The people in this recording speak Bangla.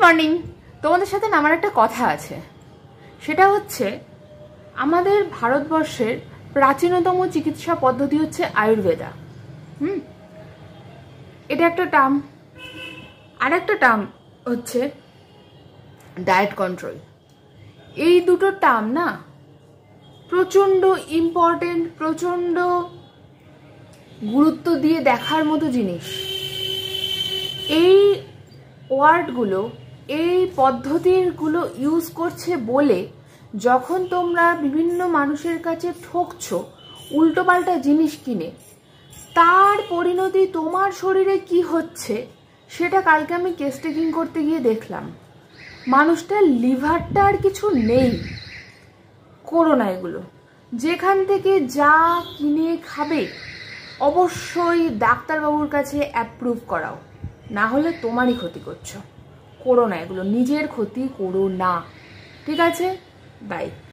মর্নিং। তোমাদের সাথে আমার একটা কথা আছে, সেটা হচ্ছে আমাদের ভারতবর্ষের প্রাচীনতম চিকিৎসা পদ্ধতি হচ্ছে আয়ুর্বেদা। এটা একটা টার্ম। আর একটা টার্ম হচ্ছে ডায়েট কন্ট্রোল। এই দুটো টার্ম না প্রচণ্ড ইম্পর্টেন্ট, প্রচণ্ড গুরুত্ব দিয়ে দেখার মতো জিনিস। এই ওয়ার্ডগুলো, এই পদ্ধতিগুলো ইউজ করছে বলে যখন তোমরা বিভিন্ন মানুষের কাছে ঠকছো উল্টোপাল্টা জিনিস কিনে, তার পরিণতি তোমার শরীরে কি হচ্ছে সেটা কালকে আমি কেস টেকিং করতে গিয়ে দেখলাম। মানুষটার লিভারটা আর কিছু নেই। করো না এগুলো। যেখান থেকে যা কিনে খাবে অবশ্যই ডাক্তারবাবুর কাছে অ্যাপ্রুভ করাও, না হলে তোমারই ক্ষতি করছো। করো না এগুলো, নিজের ক্ষতি করো না। ঠিক আছে, বাই।